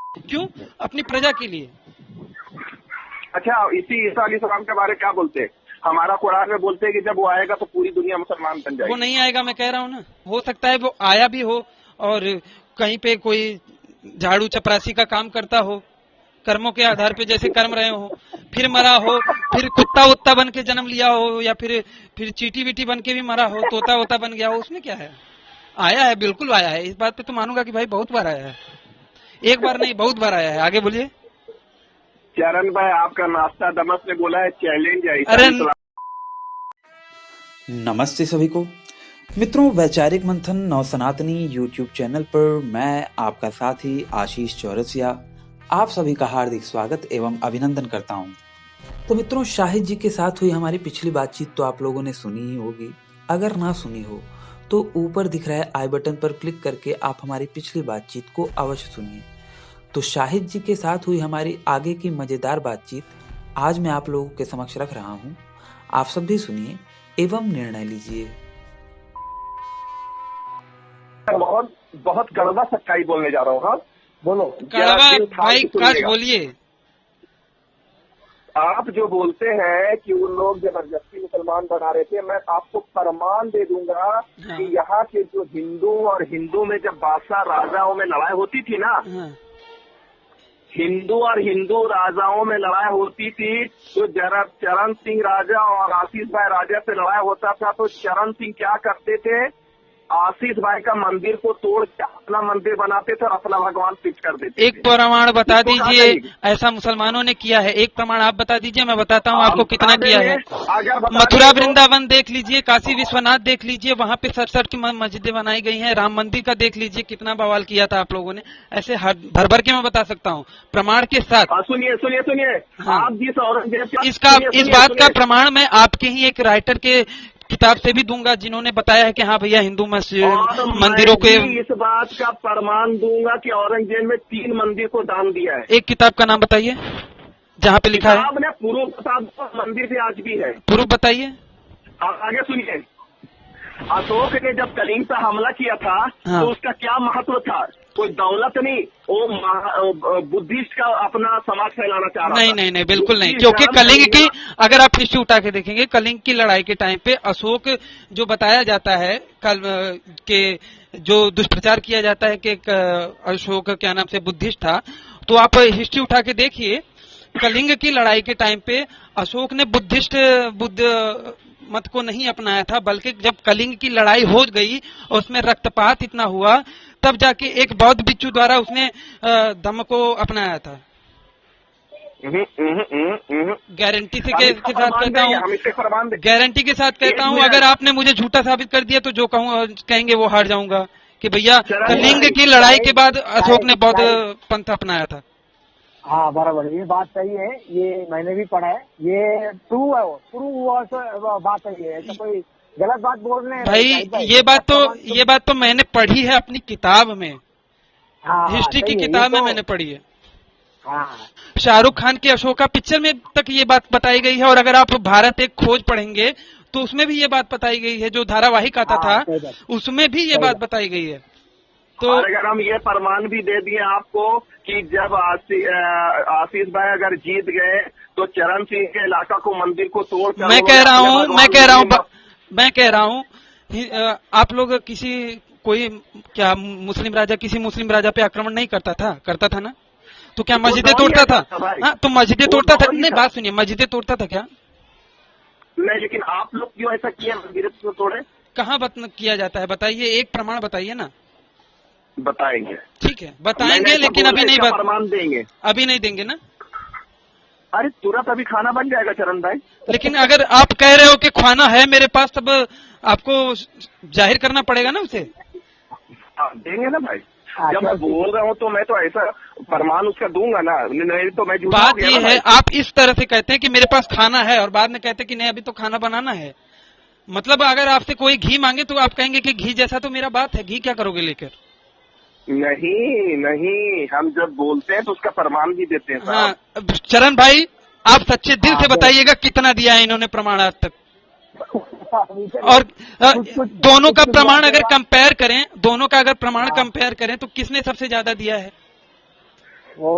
क्यों? अपनी प्रजा के लिए। अच्छा, इसी ईसा अलैहिस्सलाम के बारे में क्या बोलते हैं? हमारा कुरान में बोलते हैं कि जब वो आएगा तो पूरी दुनिया मुसलमान बन जाएगी। वो नहीं आएगा, मैं कह रहा हूँ ना। हो सकता है वो आया भी हो और कहीं पे कोई झाड़ू चपरासी का काम करता हो, कर्मों के आधार पे जैसे कर्म रहे हो, फिर मरा हो, फिर कुत्ता वुत्ता बन के जन्म लिया हो, या फिर चीटी वीटी बन के भी मरा हो, तोता वोता बन गया हो, उसमें क्या है? आया है, बिल्कुल आया है। इस बात पे तो मानूंगा कि भाई बहुत बार आया है, एक बार नहीं बहुत बार आया है। आगे बोलिए। चरण भाई, आपका नाश्ता दमस ने बोला है चैलेंज है। अरे नमस्ते सभी को मित्रों, वैचारिक मंथन नव सनातनी यूट्यूब चैनल पर मैं आपका साथी आशीष चौरसिया आप सभी का हार्दिक स्वागत एवं अभिनंदन करता हूं। तो मित्रों, शाहिद जी के साथ हुई हमारी पिछली बातचीत तो आप लोगों ने सुनी ही होगी। अगर ना सुनी हो तो ऊपर दिख रहा है आई बटन पर क्लिक करके आप हमारी पिछली बातचीत को अवश्य सुनिए। तो शाहिद जी के साथ हुई हमारी आगे की मजेदार बातचीत आज मैं आप लोगों के समक्ष रख रहा हूं। आप सब भी सुनिए एवं निर्णय लीजिए। बहुत बहुत कड़वा सच्चाई बोलने जा रहा हूँ। हाँ बोलो। कड़वा भाई काश बोलिए। आप जो बोलते हैं कि उन लोग जबरदस्ती मुसलमान बना रहे थे, मैं आपको प्रमाण दे दूंगा। हाँ। कि यहाँ के जो हिंदू और हिंदू में जब बादशाह राजाओं में लड़ाई होती थी ना, हाँ। हिंदू और हिंदू राजाओं में लड़ाई होती थी, तो जरा चरण सिंह राजा और आशीष भाई राजा से लड़ाई होता था, तो चरण सिंह क्या करते थे, आशीष भाई का मंदिर को तोड़ के अपना मंदिर बनाते थे और अपना भगवान फिक्स कर देते। एक प्रमाण बता दीजिए, ऐसा मुसलमानों ने किया है। एक प्रमाण आप बता दीजिए, मैं बताता हूँ आपको कितना किया है। मथुरा वृंदावन देख लीजिए, काशी विश्वनाथ देख लीजिए, वहाँ पे 67 की मस्जिदें बनाई गई हैं। राम मंदिर का देख लीजिए, कितना बवाल किया था आप लोगों ने। ऐसे भर भर के मैं बता सकता हूँ प्रमाण के साथ। सुनिए सुनिए सुनिए। हाँ। आप जिस औरंगजेब इस बात का प्रमाण मैं आपके ही एक राइटर के किताब से भी दूंगा, जिन्होंने बताया है कि हाँ भैया हिंदू मंदिरों के। इस बात का प्रमाण दूंगा कि औरंगजेब ने 3 मंदिर को दान दिया है। एक किताब का नाम बताइए जहाँ पे लिखा है। आपने पूर्व प्रताप मंदिर भी आज भी है। पूर्व बताइए। आगे सुनिए। अशोक ने जब कलिंग पर हमला किया था, हाँ। तो उसका क्या महत्व था? कोई दौलत नहीं, वो बुद्धिस्ट का अपना समाज फैलाना चाह रहा था। नहीं, बिल्कुल नहीं। क्योंकि कलिंग की, अगर आप हिस्ट्री उठा के देखेंगे, कलिंग की लड़ाई के टाइम पे अशोक जो बताया जाता है कल के जो दुष्प्रचार किया जाता है कि अशोक क्या नाम से बुद्धिस्ट था, तो आप हिस्ट्री उठा के देखिए, कलिंग की लड़ाई के टाइम पे अशोक ने बुद्ध मत को नहीं अपनाया था, बल्कि जब कलिंग की लड़ाई हो गई और उसमें रक्तपात इतना हुआ, तब जाके एक बौद्ध भिक्षु द्वारा उसने धम्म को अपनाया था। गारंटी से के साथ कहता हूँ, गारंटी के साथ कहता हूँ। अगर आपने मुझे झूठा साबित कर दिया तो जो कहूँ कहेंगे वो हार जाऊंगा कि भैया कलिंग की लड़ाई के बाद अशोक ने बौद्ध पंथ अपनाया था। हाँ बराबर, ये बात सही है, ये मैंने भी पढ़ा है, ये प्रूव है, प्रूव बात है। ये ऐसा कोई गलत बात बोल रहे हैं भाई। ये बात तो मैंने पढ़ी है अपनी किताब में। हाँ, हिस्ट्री की किताब में मैंने पढ़ी है। हाँ। शाहरुख खान की अशोका पिक्चर में तक ये बात बताई गई है, और अगर आप भारत एक खोज पढ़ेंगे तो उसमें भी ये बात बताई गई है, जो धारावाहिक आता था उसमें भी ये बात बताई गई है। तो अगर हम ये प्रमाण भी दे दिए आपको कि जब आशीष भाई अगर जीत गए तो चरण सिंह के इलाका को मंदिर को तोड़ कर, मैं कह रहा हूँ आप लोग कोई क्या मुस्लिम राजा किसी मुस्लिम राजा पे आक्रमण नहीं करता था ना? तो क्या मस्जिदें तोड़ता था? हाँ, तो मस्जिदें तोड़ता था। नहीं, बात सुनिए, मस्जिदें तोड़ता था क्या? नहीं, लेकिन आप लोग क्यों ऐसा किया, मंदिर को तोड़े? कहाँ किया जाता है? बताइए, एक प्रमाण बताइए ना। बताएंगे, ठीक है, बताएंगे, लेकिन अभी नहीं प्रमाण देंगे। अभी नहीं देंगे ना? अरे तुरंत अभी खाना बन जाएगा चरण भाई। लेकिन अगर आप कह रहे हो कि खाना है मेरे पास, तब आपको जाहिर करना पड़ेगा ना उसे। देंगे ना भाई। जब मैं बोल रहा हूँ तो मैं तो ऐसा प्रमाण उसका दूंगा ना, नहीं तो मैं झूठा हो बात गया। ये है, आप इस तरह से कहते हैं कि मेरे पास खाना है और बाद में कहते हैं कि नहीं अभी तो खाना बनाना है। मतलब अगर आपसे कोई घी मांगे तो आप कहेंगे कि घी जैसा तो मेरा बात है, घी क्या करोगे लेकर? नहीं, हम जब बोलते हैं तो उसका प्रमाण भी देते हैं। हाँ, चरण भाई आप सच्चे दिल से बताइएगा कितना दिया है इन्होंने प्रमाण आज तक। और दोनों का प्रमाण अगर कंपेयर करें, दोनों का अगर प्रमाण कंपेयर करें तो किसने सबसे ज्यादा दिया है? वो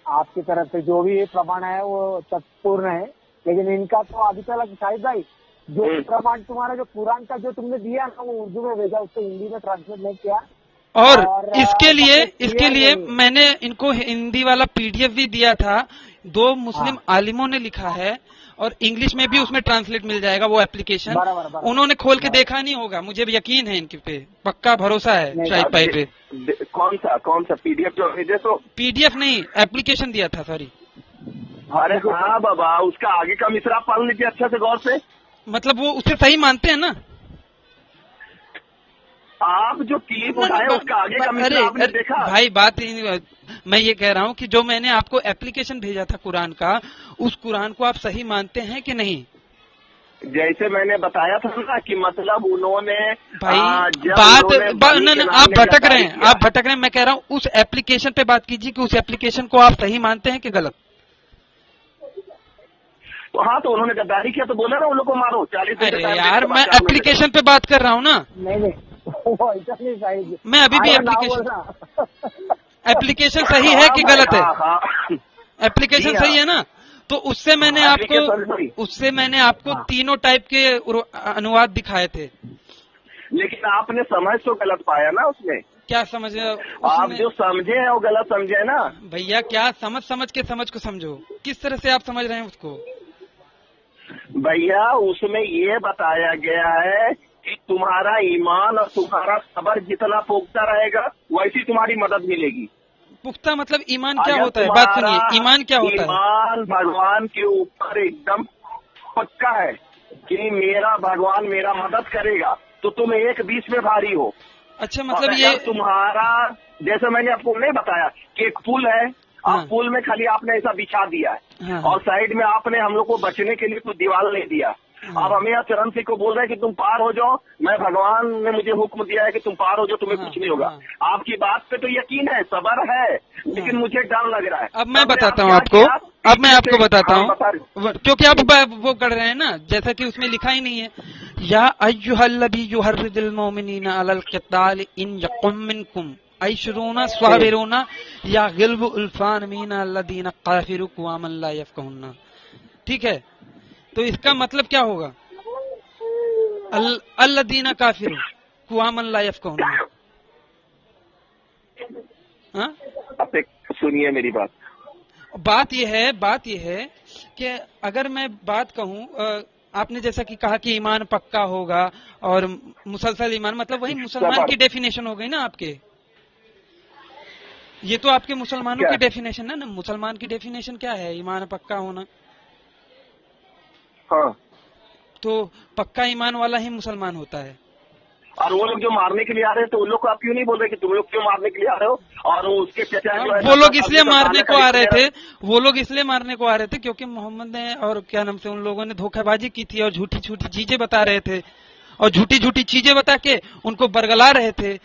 आपकी तरफ से जो भी प्रमाण है वो तत्पूर्ण है, लेकिन इनका तो अभी तक शाहिद भाई जो प्रमाण तुम्हारा जो कुरान का जो तुमने दिया ना वो उर्दू में भेजा, उसको हिंदी में ट्रांसलेट नहीं किया। और इसके लिए मैंने इनको हिंदी वाला पीडीएफ भी दिया था, 2 मुस्लिम आलिमों ने लिखा है और इंग्लिश में भी उसमें ट्रांसलेट मिल जाएगा वो एप्लीकेशन। उन्होंने खोल के देखा नहीं होगा, मुझे भी यकीन है इनके पे, पक्का भरोसा है शाहिद भाई पे। कौन सा पीडीएफ जो भेजे? तो पीडीएफ नहीं, एप्लीकेशन दिया था, सॉरी। अरे हाँ बाबा, उसका आगे का मिसरा पढ़ लीजिए अच्छे से गौर से। मतलब वो उसे सही मानते हैं ना? आप जो क्लिप उठाए उसका आगे का मिसरा आपने देखा? भाई बात मैं ये कह रहा हूँ कि जो मैंने आपको एप्लीकेशन भेजा था कुरान का, उस कुरान को आप सही मानते हैं कि नहीं? जैसे मैंने बताया था ना कि मतलब उन्होंने भाई आप भटक रहे हैं, आप भटक रहे हैं। मैं कह रहा हूँ उस एप्लीकेशन पे बात कीजिए कि उस एप्लीकेशन को आप सही मानते हैं कि गलत? तो हाँ, तो उन्होंने गद्दारी किया तो बोला ना उन लोग को मारो 40। अरे यार, मैं एप्लीकेशन पे बात कर रहा हूँ ना। नहीं वो ऐसा नहीं शाहिद, मैं अभी भी एप्लीकेशन सही है कि गलत है? एप्लीकेशन सही है ना? तो उससे मैंने आपको तीनों टाइप के अनुवाद दिखाए थे। लेकिन आपने समझ तो गलत पाया ना उसमें। क्या समझ? आप जो समझे हैं वो गलत समझे ना भैया। क्या समझ को समझो, किस तरह से आप समझ रहे हैं उसको? भैया उसमें ये बताया गया है कि तुम्हारा ईमान और तुम्हारा सब्र जितना पुख्ता रहेगा वैसी तुम्हारी मदद मिलेगी। पुख्ता मतलब ईमान क्या होता है? बात सुनिए, ईमान क्या होता है? ईमान भगवान के ऊपर एकदम पक्का है कि मेरा भगवान मेरा मदद करेगा, तो तुम 1-20 में भारी हो। अच्छा, मतलब ये तुम्हारा, जैसे मैंने आपको नहीं बताया कि एक पुल है, आप पुल में खाली आपने ऐसा बिछा दिया है और साइड में आपने हम लोग को बचने के लिए कुछ दीवार नहीं दिया। आप हमें यहाँ चरण सिंह को बोल रहे हैं कि तुम पार हो जाओ, मैं भगवान ने मुझे हुक्म दिया है कि तुम पार हो जाओ, तुम्हें कुछ नहीं होगा। आपकी बात पे तो यकीन है, सब्र है, लेकिन मुझे डर लग रहा है। अब मैं बताता हूँ आपको, बताता हूँ, क्योंकि आप वो कर रहे हैं ना, जैसा कि उसमें लिखा ही नहीं है, या अय्युहल्लज़ी युहर्रिजुल मुमिनीना अलल क़िताल इन यकुम मिनकुम अयशरूना स्वाबिरूना या गिल्बु उल्फान मीना अल्लज़ीना काफिरू क़वामन ला यफ़क़हून। ठीक है, तो इसका मतलब क्या होगा? अल्लज़ीना काफिरू क़वामन ला यफ़क़हून। हाँ, सुनिए मेरी बात यह है कि अगर मैं बात कहूँ, आपने जैसा कि कहा कि ईमान पक्का होगा और मुसलसल ईमान, मतलब वही मुसलमान की डेफिनेशन हो गई ना आपके। ये तो आपके मुसलमानों की डेफिनेशन है ना। मुसलमान की डेफिनेशन क्या है? ईमान पक्का होना। हाँ, तो पक्का ईमान वाला ही मुसलमान होता है। और वो लोग जो मारने के लिए आ रहे हैं, तो उन लोग को आप क्यों नहीं बोल रहे कि तुम लोग क्यों मारने के लिए आ रहे हो? और उसके वो लोग इसलिए मारने को आ रहे थे, क्योंकि मोहम्मद ने और क्या नाम से उन लोगों ने धोखेबाजी की थी और झूठी चीजें बता रहे थे, और झूठी चीजें बता के उनको बरगला रहे थे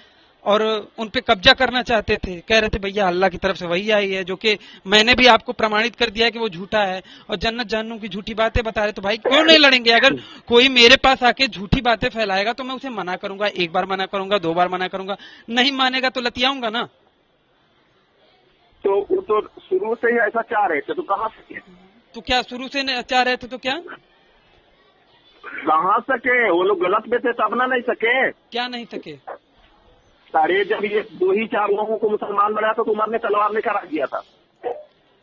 और उन पे कब्जा करना चाहते थे। कह रहे थे भैया अल्लाह की तरफ से वही आई है, जो कि मैंने भी आपको प्रमाणित कर दिया है कि वो झूठा है, और जन्नत जहन्नुम की झूठी बातें बता रहे। तो भाई क्यों नहीं लड़ेंगे? अगर कोई मेरे पास आके झूठी बातें फैलाएगा तो मैं उसे मना करूंगा, 1 बार मना करूंगा, 2 बार मना करूंगा, नहीं मानेगा तो लतियाऊंगा ना। तो वो तो शुरू से ही ऐसा चाह रहे थे, तो कहाँ सके? तो क्या शुरू से चाह रहे थे? तो क्या कहाँ सके? वो लोग गलत में थे तब ना नहीं सके। क्या नहीं सके? अरे जब ये 2-4 लोगों को मुसलमान बनाया तो उमर ने तलवार लेकर आ दिया था।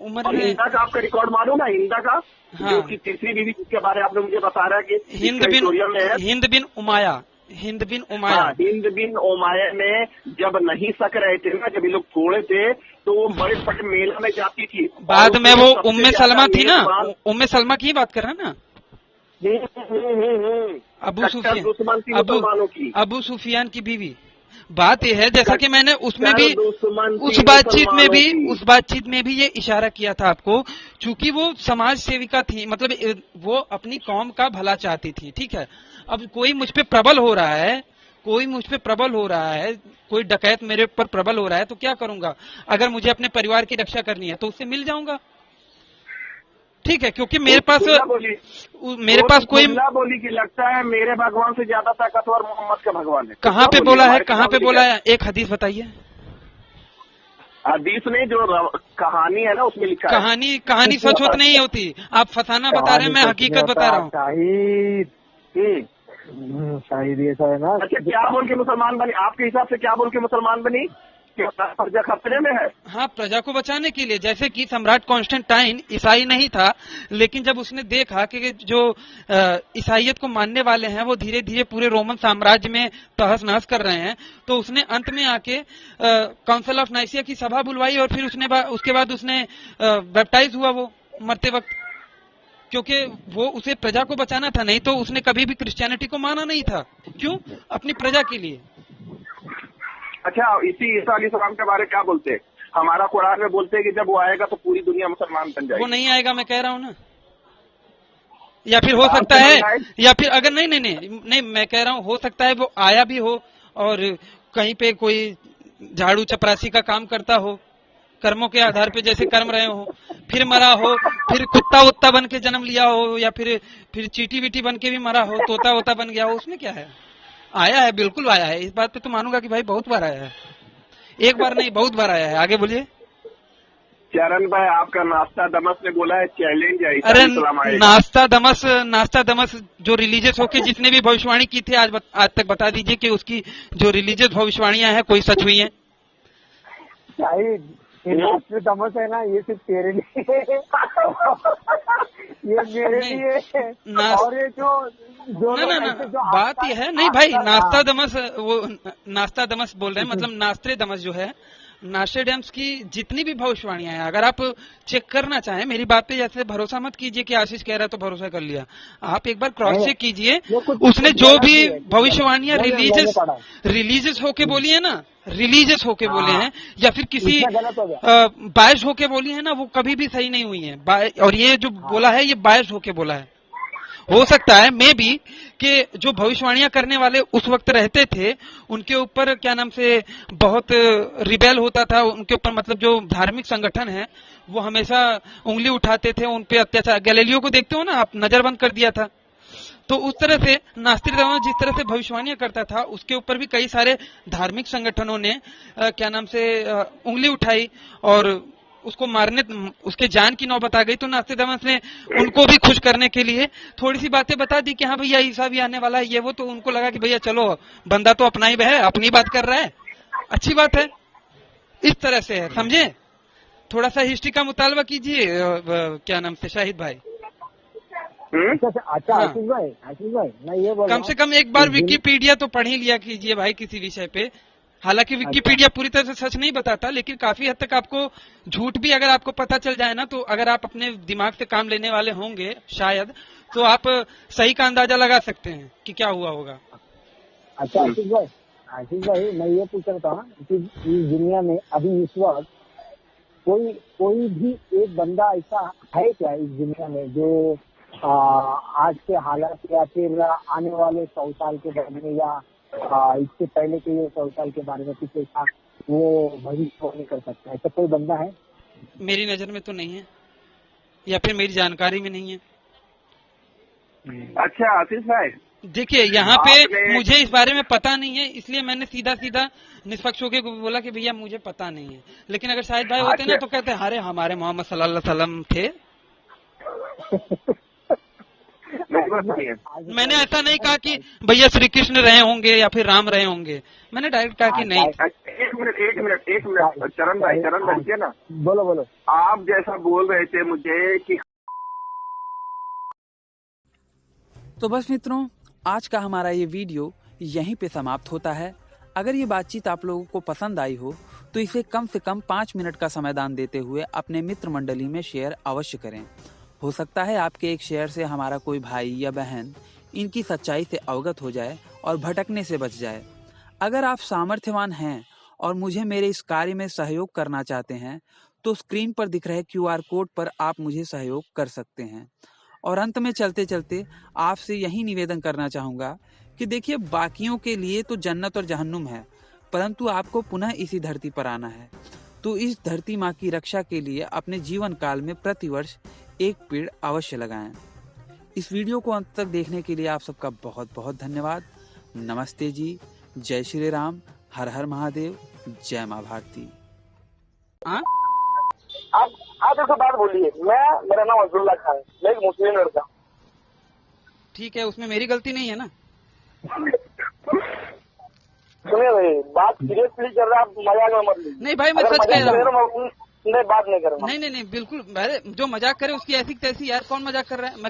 उमर ने, हिंदा का आपका रिकॉर्ड मालूम ना? हिंदा का, हाँ, जो कि तीसरी बीवी के बारे में आपने मुझे बता रहा है कि हिंद बिन उमाया में जब नहीं सक रहे थे ना, जब ये लोग थोड़े थे, तो वो बड़े बड़े मेला में जाती थी। बाद में वो उम्मे सलमा थी ना, उम्मे सलमा की बात कर रहे हैं ना, अबू सुफियान की बीवी। बात यह है, जैसा कि मैंने उसमें भी उस बातचीत में भी ये इशारा किया था आपको, चूंकि वो समाज सेविका थी, मतलब वो अपनी कौम का भला चाहती थी। ठीक है, अब कोई मुझ पे प्रबल हो रहा है, कोई डकैत मेरे ऊपर प्रबल हो रहा है, तो क्या करूंगा? अगर मुझे अपने परिवार की रक्षा करनी है तो उससे मिल जाऊंगा। ठीक है, क्योंकि मेरे पास कोई बोली कि लगता है मेरे भगवान से ज्यादा ताकतवर मोहम्मद का भगवान है। कहाँ पे बोला है? एक हदीस बताइए। हदीस में जो कहानी है ना उसमें लिखा है। कहानी सच होत नहीं होती, आप फसाना बता रहे हैं, मैं हकीकत बता रहा हूँ। शाहिद ये सब है ना। अच्छा, क्या बोल के मुसलमान बनी? आपके हिसाब से क्या बोल के मुसलमान बनी? कि प्रजा खतरे में है? हाँ, प्रजा को बचाने के लिए। जैसे कि सम्राट कॉन्स्टेंटाइन ईसाई नहीं था, लेकिन जब उसने देखा कि जो ईसाइयत को मानने वाले हैं वो धीरे धीरे पूरे रोमन साम्राज्य में तहस नहस कर रहे हैं, तो उसने अंत में आके काउंसिल ऑफ नाइसिया की सभा बुलवाई और फिर उसके बाद उसने बैप्टाइज हुआ वो मरते वक्त, क्योंकि वो उसे प्रजा को बचाना था। नहीं तो उसने कभी भी क्रिश्चियनिटी को माना नहीं था। क्यों? अपनी प्रजा के लिए। अच्छा, इसी ईसा अलैहिस्सलाम के बारे में क्या बोलते हैं? हमारा कुरान में बोलते हैं कि जब वो आएगा तो पूरी दुनिया मुसलमान बन जाएगी। वो नहीं आएगा, मैं कह रहा हूँ ना। या फिर हो सकता है, या फिर अगर नहीं, मैं कह रहा हूँ हो सकता है वो आया भी हो और कहीं पे कोई झाड़ू चपरासी का काम करता हो, कर्मों के आधार पे जैसे कर्म रहे हो, फिर मरा हो, फिर कुत्ता वुत्ता बन के जन्म लिया हो, या फिर चीटी बीटी बन के भी मरा हो, तोता वोता बन गया हो। उसमें क्या है? आया है, बिल्कुल आया है। इस बात पे तो मानूंगा कि भाई बहुत बार आया है, एक बार नहीं बहुत बार आया है। आगे बोलिए। चरण भाई, आपका नाश्ता दमस ने बोला है चैलेंज है। अरे नाश्ता दमस जो रिलीजियस होके जिसने भी भविष्यवाणी की थी आज तक बता दीजिए कि उसकी जो रिलीजियस भविष्यवाणियां हैं कोई सच हुई हैं? दमस है ना, ये सिर्फ तेरे लिए ये मेरे लिए। और ये जो ना बात ये है, नहीं भाई, नाश्ता दमस बोल रहे हैं, मतलब नास्त्रे दमस जो है, नास्ट्रेडम्स की जितनी भी भविष्यवाणियां हैं, अगर आप चेक करना चाहें, मेरी बात पे जैसे भरोसा मत कीजिए कि आशीष कह रहा है तो भरोसा कर लिया। आप एक बार क्रॉस चेक कीजिए, उसने जो भी भविष्यवाणियां रिलीजियस होके बोली है ना, रिलीजियस होके बोले हैं या फिर किसी बायस होके बोली है ना, वो कभी भी सही नहीं हुई है। और ये जो बोला है ये बायस होके बोला है। हो सकता है मे बी कि जो भविष्यवाणियां करने वाले उस वक्त रहते थे, उनके ऊपर क्या नाम से बहुत रिबेल होता था, उनके ऊपर मतलब जो धार्मिक संगठन है वो हमेशा उंगली उठाते थे, उन पे अत्याचार। गैलीलियो को देखते हो ना आप, नजरबंद कर दिया था। तो उस तरह से नास्त्रोदामस जिस तरह से भविष्यवाणियां करता था, उसके ऊपर भी कई सारे धार्मिक संगठनों ने क्या नाम से उंगली उठाई और उसको मारने, उसके जान की नौबत आ गई। तो नास्त्रोदामस ने उनको भी खुश करने के लिए थोड़ी सी बातें बता दी कि हाँ भैया ईसा भी आने वाला है, ये वो। तो उनको लगा कि भैया चलो, बंदा तो अपना ही है, अपनी बात कर रहा है, अच्छी बात है। इस तरह से है, समझे? थोड़ा सा हिस्ट्री का मुतालबा कीजिए क्या नाम से शाहिद भाई। अच्छा आशीष भाई मैं ये बोल रहा हूं, कम से कम एक बार विकिपीडिया तो पढ़ ही लिया कीजिए भाई किसी विषय पे। हालांकि विकिपीडिया पूरी तरह से सच नहीं बताता, लेकिन काफी हद तक आपको झूठ भी अगर आपको पता चल जाए ना, तो अगर आप अपने दिमाग से काम लेने वाले होंगे शायद, तो आप सही का अंदाजा लगा सकते हैं कि क्या हुआ होगा। अच्छा आशीष भाई मैं ये पूछ रहा था कि इस दुनिया में अभी इस वक्त कोई भी एक बंदा ऐसा है क्या इस दुनिया में जो आज के हालात या फिर आने वाले 100 साल के बारे में या इससे पहले के 100 साल के बारे में कुछ ऐसा वो भविष्यवाणी कर सकता है? ऐसा कोई बंदा है? मेरी नजर में तो नहीं है, या फिर मेरी जानकारी में नहीं है। अच्छा आशीष भाई, देखिए यहाँ पे मुझे इस बारे में पता नहीं है, इसलिए मैंने सीधा निष्पक्ष होकर बोला कि भैया मुझे पता नहीं है। लेकिन अगर शाहिद भाई होते ना तो कहते अरे हमारे मोहम्मद सल्लल्लाहु अलैहि वसल्लम थे। मैंने ऐसा नहीं कहा कि भैया श्री कृष्ण रहे होंगे या फिर राम रहे होंगे, मैंने डायरेक्ट कहा कि नहीं। एक मिनट चरण भाई क्या ना, बोलो। आप जैसा बोल रहे थे मुझे कि तो बस मित्रों, आज का हमारा ये वीडियो यहीं पे समाप्त होता है। अगर ये बातचीत आप लोगों को पसंद आई हो तो इसे कम से कम 5 मिनट का समाधान देते हुए अपने मित्र मंडली में शेयर अवश्य करें। हो सकता है आपके एक शेयर से हमारा कोई भाई या बहन इनकी सच्चाई से अवगत हो जाए और भटकने से बच जाए। अगर आप सामर्थ्यवान हैं और मुझे मेरे इस कार्य में सहयोग करना चाहते हैं तो स्क्रीन पर दिख रहे QR कोड पर आप मुझे सहयोग कर सकते हैं। और अंत में चलते चलते आपसे यही निवेदन करना चाहूँगा कि देखिए, बाकियों के लिए तो जन्नत और जहन्नुम है, परंतु आपको पुनः इसी धरती पर आना है। तो इस धरती माँ की रक्षा के लिए अपने जीवन काल में प्रतिवर्ष एक पेड़ अवश्य लगाएं। इस वीडियो को अंत तक देखने के लिए आप सबका बहुत बहुत धन्यवाद। नमस्ते जी, जय श्री राम, हर हर महादेव, जय माँ भारती। हाँ आप एक बात बोलिए, मेरा नाम अब्दुल्ला खान है, मैं एक मुस्लिम लड़का। ठीक है, उसमें मेरी गलती नहीं है ना। सुनिए भाई, बात सीरियसली कर रहे, आप मजाक में मत लीजिए। नहीं भाई, मैं सच कह रहा हूँ। मैं बात नहीं करूँगा। नहीं, बिल्कुल, जो मजाक करे उसकी ऐसी तैसी, यार कौन मजाक कर रहा है।